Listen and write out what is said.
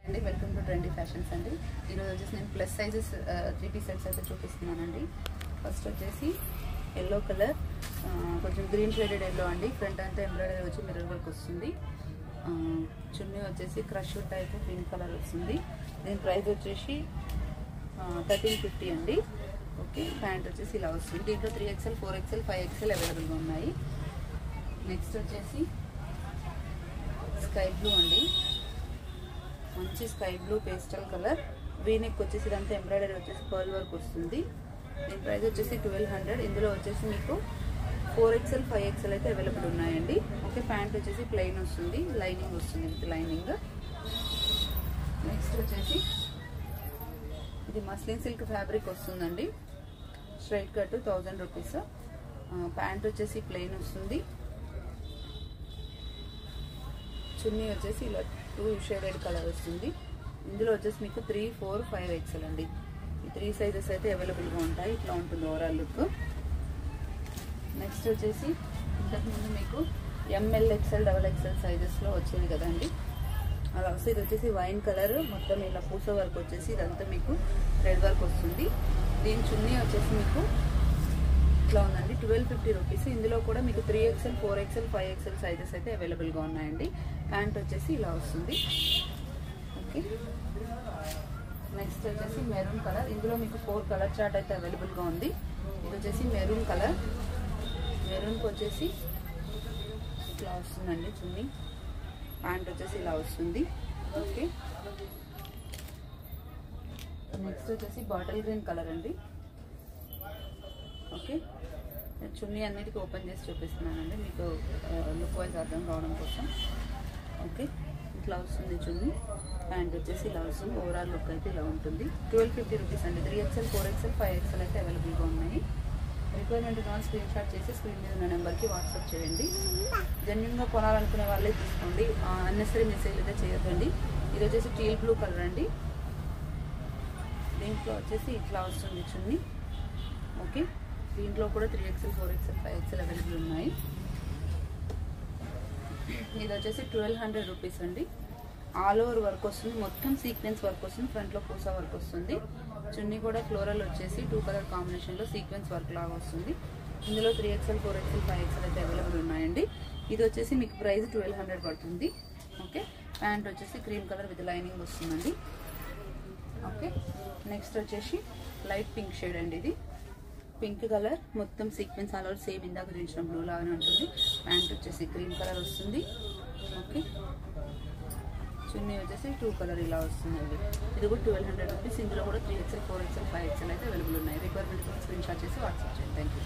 అండి welcome to trendy fashions అండి. ఈరోజు వచ్చేసి నేను ప్లస్ సైజెస్ 3 సెట్స్ అయితే చూపిస్తున్నానండి. ఫస్ట్ వచ్చేసి ఎల్లో కలర్, కొంచెం గ్రీన్ షేడెడ్ ఎల్లో అండి. ఫ్రంట్ అంతా ఎంబ్రాయిడరీ వచ్చి మిర్రర్ వర్క్ వస్తుంది. చున్నీ వచ్చేసి క్రష్ టైప్ పింక్ కలర్ వస్తుంది. దీని ప్రైస్ వచ్చేసి 1350 అండి. ఓకే, ప్యాంట్ వచ్చేసి ఇలా వస్తుంది. దీంట్లో 3XL, 4XL, 5XL అవైలబుల్గా ఉన్నాయి. నెక్స్ట్ వచ్చేసి స్కై బ్లూ అండి, మంచి sky blue pastel colour. V-neck వచ్చేసి ఇదంతా ఎంబ్రాయిడరీ వచ్చేసి పర్ల్ వర్క్ వస్తుంది. దీని ప్రైస్ వచ్చేసి 1200. ఇందులో వచ్చేసి మీకు 4XL, 5XL అయితే అవైలబుల్ ఉన్నాయండి. ఓకే, ప్యాంట్ వచ్చేసి ప్లెయిన్ వస్తుంది, లైనింగ్ వస్తుంది విత్ లైనింగ్. నెక్స్ట్ వచ్చేసి ఇది మస్లిన్ సిల్క్ ఫ్యాబ్రిక్ వస్తుందండి. Straight cut 1000 rupees. ప్యాంట్ వచ్చేసి ప్లెయిన్ వస్తుంది. చున్నీ వచ్చేసి ఇలా 2 షేడెడ్ కలర్ వస్తుంది. ఇందులో వచ్చేసి మీకు 3, 4, 5XL అండి. ఈ 3 సైజెస్ అయితే అవైలబుల్గా ఉంటాయి. ఇట్లా ఉంటుంది ఓవరాల్ లుక్. నెక్స్ట్ వచ్చేసి ఇంతకుముందు మీకు ML, XL, XXL సైజెస్లో వచ్చేది కదండి, అలా వస్తే ఇది వచ్చేసి వైన్ కలర్, మొత్తం ఇలా పూస వర్క్ వచ్చేసి ఇదంతా మీకు థ్రెడ్ వర్క్ వస్తుంది. దీని చున్నీ వచ్చేసి మీకు ఇట్లా ఉందండి, 1250 రూపీస్. ఇందులో కూడా మీకు 3XL, 4XL, 5XL సైజెస్ అయితే అవైలబుల్గా ఉన్నాయండి. ప్యాంట్ వచ్చేసి ఇలా వస్తుంది. ఓకే, నెక్స్ట్ వచ్చేసి మెరూన్ కలర్. ఇందులో మీకు 4 కలర్ చార్ట్ అయితే అవైలబుల్గా ఉంది. ఇది వచ్చేసి మెరూన్ కలర్. మెరూన్కి వచ్చేసి ఇట్లా వస్తుందండి చున్నీ. ప్యాంట్ వచ్చేసి ఇలా వస్తుంది. ఓకే, నెక్స్ట్ వచ్చేసి బాటిల్ గ్రీన్ కలర్ అండి. ఓకే, చున్నీ అన్నిటికీ ఓపెన్ చేసి చూపిస్తున్నానండి మీకు లుక్ వైజ్ అర్థం కావడం కోసం. ఓకే, ఇట్లా వస్తుంది చున్నీ. ప్యాంట్ వచ్చేసి ఇలా వస్తుంది. ఓవరాల్ లుక్ అయితే ఇలా ఉంటుంది. 1250 రూపీస్ అండి. 3XL, 4XL, 5XL అయితే అవైలబుల్గా ఉన్నాయి. రిక్వైర్మెంట్ కావాలి స్క్రీన్ షాట్ చేసి స్క్రీన్ మీద ఉన్న నెంబర్కి వాట్సాప్ చేయండి. జెన్యున్గా కొనాలనుకునే వాళ్ళే తీసుకోండి, అన్నెసరీ మెసేజ్ అయితే చేయొద్దండి. ఇది వచ్చేసి టీల్ బ్లూ కలర్ అండి. దీంట్లో వచ్చేసి ఇట్లా వస్తుంది చున్నీ. ఓకే, దీంట్లో కూడా 3XL, 4XL, 5XL అవైలబుల్ ఉన్నాయి. ఇది వచ్చేసి 1200 రూపీస్ అండి. ఆల్ ఓవర్ వర్క్ వస్తుంది, మొత్తం సీక్వెన్స్ వర్క్ వస్తుంది. ఫ్రంట్లో పూసా వర్క్ వస్తుంది. చున్నీ కూడా ఫ్లోరల్ వచ్చేసి 2 కలర్ కాంబినేషన్లో సీక్వెన్స్ వర్క్ లాగా వస్తుంది. ఇందులో 3XL, 4XL, 5XL అయితే అవైలబుల్ ఉన్నాయండి. ఇది వచ్చేసి మీకు ప్రైస్ 1200 పడుతుంది. ఓకే, ప్యాంట్ వచ్చేసి క్రీమ్ కలర్ విత్ లైనింగ్ వస్తుందండి. ఓకే, నెక్స్ట్ వచ్చేసి లైట్ పింక్ షేడ్ అండి. ఇది పింక్ కలర్, మొత్తం సీక్వెన్స్ ఆల్ ఓవర్ సేమ్ ఇందాక చూసిన బ్లూ లాగానే ఉంటుంది. ప్యాంట్ వచ్చేసి క్రీమ్ కలర్ వస్తుంది. ఓకే, చున్నీ వచ్చేసి 2 కలర్ ఇలా వస్తుందండి. ఇది కూడా 1200 రూపీస్. ఇందులో కూడా 3XL, 4XL, 5XL అయితే అవైలబుల్ ఉన్నాయి. రిక్వైర్మెంట్ స్క్రీన్ షాట్ చేసి వాట్సాప్ చేయండి. Thank you.